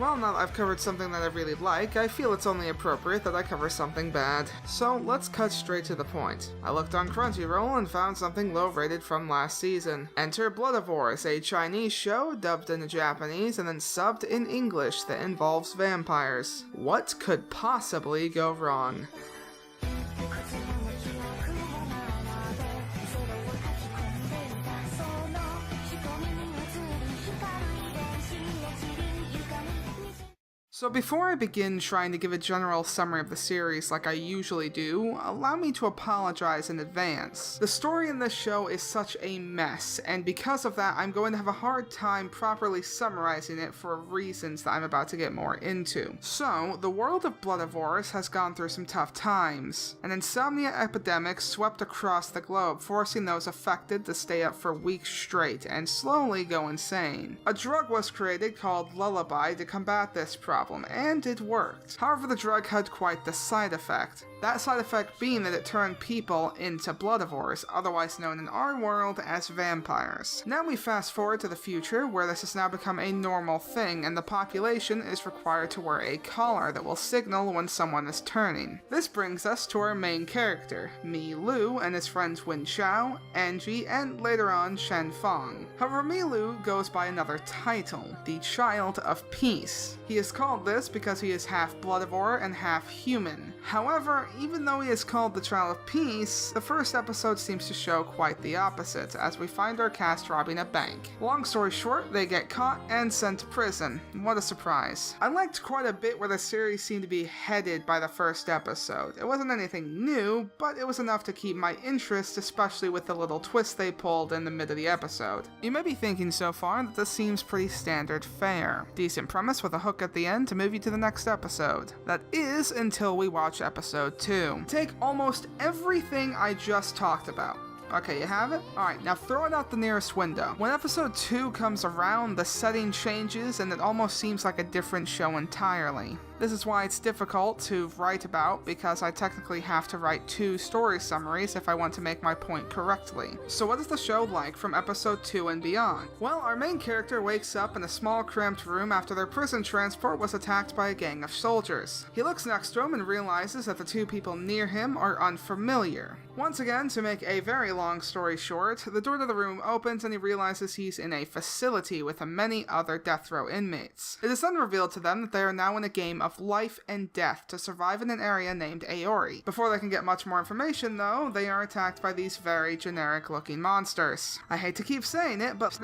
Well, now that I've covered something that I really like, I feel it's only appropriate that I cover something bad. So let's cut straight to the point. I looked on Crunchyroll and found something low rated from last season. Enter Bloodivores, a Chinese show dubbed into Japanese and then subbed in English that involves vampires. What could possibly go wrong? So before I begin trying to give a general summary of the series like I usually do, allow me to apologize in advance. The story in this show is such a mess, and because of that I'm going to have a hard time properly summarizing it for reasons that I'm about to get more into. So, the world of Bloodivores has gone through some tough times. An insomnia epidemic swept across the globe, forcing those affected to stay up for weeks straight and slowly go insane. A drug was created called Lullaby to combat this problem, and it worked. However, the drug had quite the side effect. That side effect being that it turned people into bloodivores, otherwise known in our world as vampires. Now we fast forward to the future, where this has now become a normal thing, and the population is required to wear a collar that will signal when someone is turning. This brings us to our main character, Mi Lu and his friends Wen Xiao, Angie, and later on Shen Fong. However, Mi Lu goes by another title, the Child of Peace. He is called this because he is half bloodivore and half human. However, even though he is called the Child of Peace, the first episode seems to show quite the opposite, as we find our cast robbing a bank. Long story short, they get caught and sent to prison. What a surprise. I liked quite a bit where the series seemed to be headed by the first episode. It wasn't anything new, but it was enough to keep my interest, especially with the little twist they pulled in the mid of the episode. You may be thinking so far that this seems pretty standard fare. Decent premise with a hook at the end to move you to the next episode. That is until we watch episode 2. Take almost everything I just talked about. Okay, you have it? Alright, now throw it out the nearest window. When episode 2 comes around, the setting changes and it almost seems like a different show entirely. This is why it's difficult to write about, because I technically have to write 2 story summaries if I want to make my point correctly. So what is the show like from episode 2 and beyond? Well, our main character wakes up in a small cramped room after their prison transport was attacked by a gang of soldiers. He looks next to him and realizes that the 2 people near him are unfamiliar. Once again, to make a very long story short, the door to the room opens and he realizes he's in a facility with many other death row inmates. It is then revealed to them that they are now in a game of life and death to survive in an area named Aori. Before they can get much more information though, they are attacked by these very generic looking monsters. I hate to keep saying it, but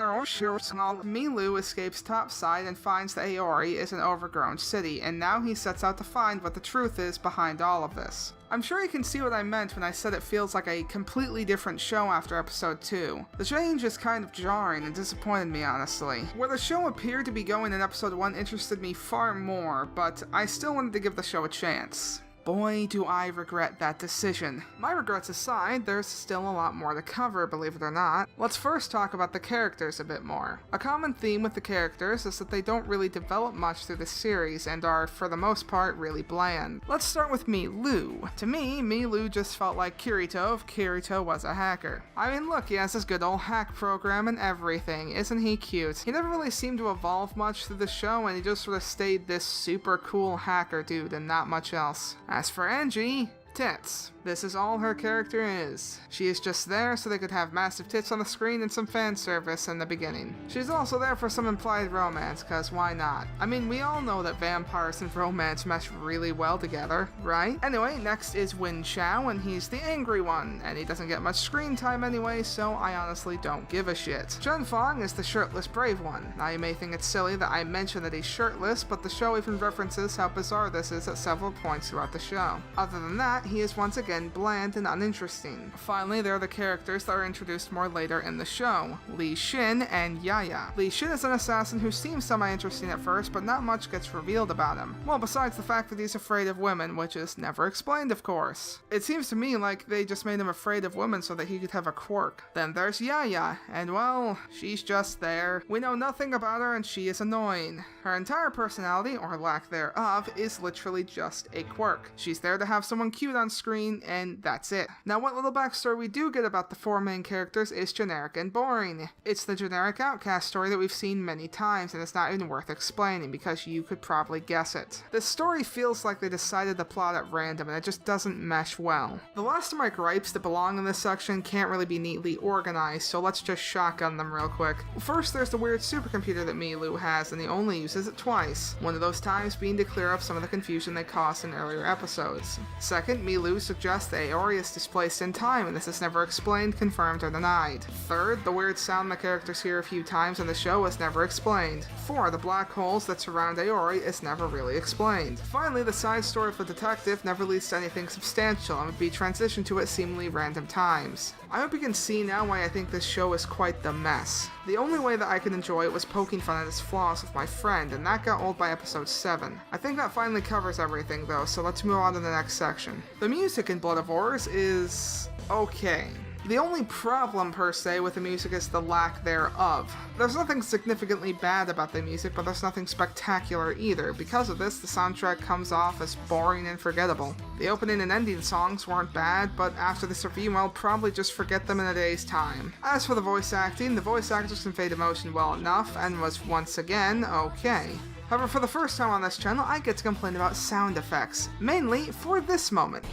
Mi Lu escapes topside and finds that Aori is an overgrown city, and now he sets out to find what the truth is behind all of this. I'm sure you can see what I meant when I said it feels like a completely different show after episode 2. The change is kind of jarring and disappointed me, honestly. Where the show appeared to be going in episode 1 interested me far more, but I still wanted to give the show a chance. Boy, do I regret that decision. My regrets aside, there's still a lot more to cover, believe it or not. Let's first talk about the characters a bit more. A common theme with the characters is that they don't really develop much through the series and are, for the most part, really bland. Let's start with Mi Lu. To me, Mi Lu just felt like Kirito if Kirito was a hacker. I mean, look, he has his good old hack program and everything. Isn't he cute? He never really seemed to evolve much through the show, and he just sort of stayed this super cool hacker dude and not much else. As for Angie, tits. This is all her character is. She is just there so they could have massive tits on the screen and some fan service in the beginning. She's also there for some implied romance, cause why not? I mean, we all know that vampires and romance mesh really well together, right? Anyway, next is Wen Xiao, and he's the angry one, and he doesn't get much screen time anyway, so I honestly don't give a shit. Shen Fong is the shirtless brave one. Now you may think it's silly that I mention that he's shirtless, but the show even references how bizarre this is at several points throughout the show. Other than that, he is once again bland and uninteresting. Finally, there are the characters that are introduced more later in the show, Li Xin and Yaya. Li Xin is an assassin who seems semi-interesting at first, but not much gets revealed about him. Well, besides the fact that he's afraid of women, which is never explained, of course. It seems to me like they just made him afraid of women so that he could have a quirk. Then there's Yaya, and well, she's just there. We know nothing about her and she is annoying. Her entire personality, or lack thereof, is literally just a quirk. She's there to have someone cute on screen, and that's it. Now, what little backstory we do get about the 4 main characters is generic and boring. It's the generic outcast story that we've seen many times, and it's not even worth explaining because you could probably guess it. This story feels like they decided to plot at random, and it just doesn't mesh well. The last of my gripes that belong in this section can't really be neatly organized, so let's just shotgun them real quick. First, there's the weird supercomputer that MacLeod has, and he only uses it twice. One of those times being to clear up some of the confusion they caused in earlier episodes. Second, MacLeod suggests that Aori is displaced in time, and this is never explained, confirmed, or denied. Third, the weird sound the characters hear a few times in the show is never explained. 4, the black holes that surround Aori is never really explained. Finally, the side story of the detective never leads to anything substantial and would be transitioned to at seemingly random times. I hope you can see now why I think this show is quite the mess. The only way that I could enjoy it was poking fun at its flaws with my friend, and that got old by episode 7. I think that finally covers everything though, so let's move on to the next section. The music in Bloodivores is okay. The only problem, per se, with the music is the lack thereof. There's nothing significantly bad about the music, but there's nothing spectacular either. Because of this, the soundtrack comes off as boring and forgettable. The opening and ending songs weren't bad, but after this review, I'll probably just forget them in a day's time. As for the voice acting, the voice actors conveyed emotion well enough, and was once again okay. However, for the first time on this channel, I get to complain about sound effects, mainly for this moment.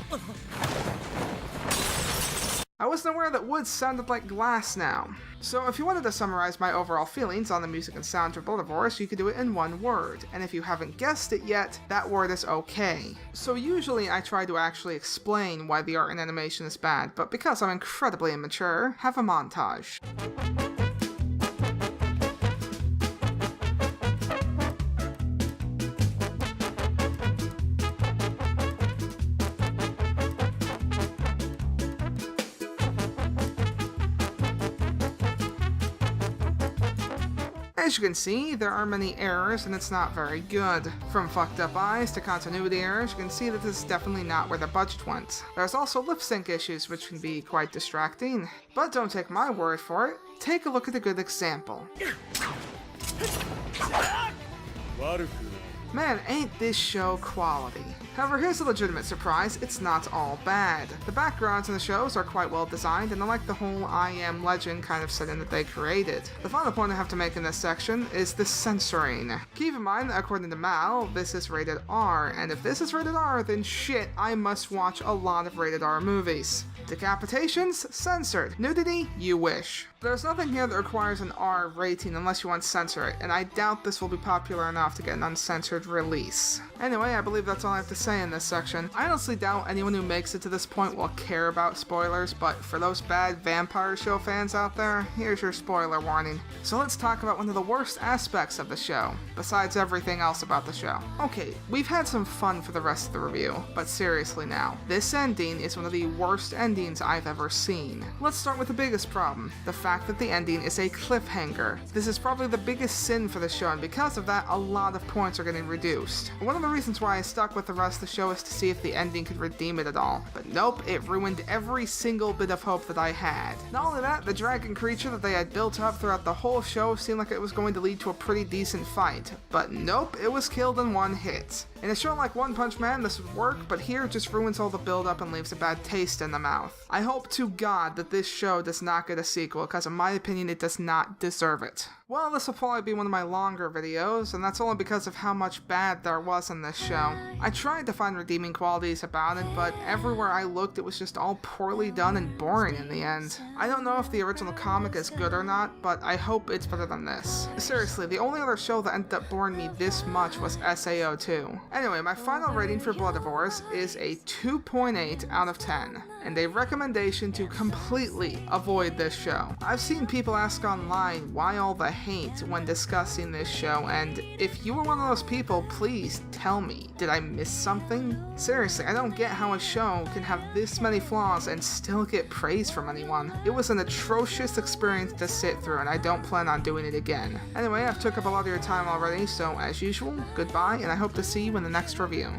I wasn't aware that wood sounded like glass now. So if you wanted to summarize my overall feelings on the music and sound for Bloodivores, you could do it in one word, and if you haven't guessed it yet, that word is okay. So usually I try to actually explain why the art and animation is bad, but because I'm incredibly immature, have a montage. As you can see, there are many errors and it's not very good. From fucked up eyes to continuity errors, you can see that this is definitely not where the budget went. There's also lip sync issues which can be quite distracting. But don't take my word for it, take a look at a good example. Man, ain't this show quality. However, here's a legitimate surprise, it's not all bad. The backgrounds in the shows are quite well designed, and I like the whole I Am Legend kind of setting that they created. The final point I have to make in this section is the censoring. Keep in mind that according to Mal, this is rated R, and if this is rated R, then shit, I must watch a lot of rated R movies. Decapitations? Censored. Nudity? You wish. There's nothing here that requires an R rating unless you want to censor it, and I doubt this will be popular enough to get an uncensored release. Anyway, I believe that's all I have to say in this section. I honestly doubt anyone who makes it to this point will care about spoilers, but for those bad vampire show fans out there, here's your spoiler warning. So let's talk about one of the worst aspects of the show, besides everything else about the show. Okay, we've had some fun for the rest of the review, but seriously now, this ending is one of the worst endings I've ever seen. Let's start with the biggest problem, the fact that the ending is a cliffhanger. This is probably the biggest sin for the show, and because of that, a lot of points are getting reduced. One of the reasons why I stuck with the rest of the show is to see if the ending could redeem it at all, but nope, it ruined every single bit of hope that I had. Not only that, the dragon creature that they had built up throughout the whole show seemed like it was going to lead to a pretty decent fight, but nope, it was killed in one hit. In a show like One Punch Man, this would work, but here it just ruins all the build-up and leaves a bad taste in the mouth. I hope to God that this show does not get a sequel, because in my opinion it does not deserve it. Well, this will probably be one of my longer videos, and that's only because of how much bad there was in this show. I tried to find redeeming qualities about it, but everywhere I looked it was just all poorly done and boring in the end. I don't know if the original comic is good or not, but I hope it's better than this. Seriously, the only other show that ended up boring me this much was SAO2. Anyway, my final rating for Bloodivores is a 2.8 out of 10, and a recommendation to completely avoid this show. I've seen people ask online why all the hate when discussing this show, and if you were one of those people, please tell me. Did I miss something? Seriously, I don't get how a show can have this many flaws and still get praise from anyone. It was an atrocious experience to sit through, and I don't plan on doing it again. Anyway, I've took up a lot of your time already, so as usual, goodbye, and I hope to see you in the next review.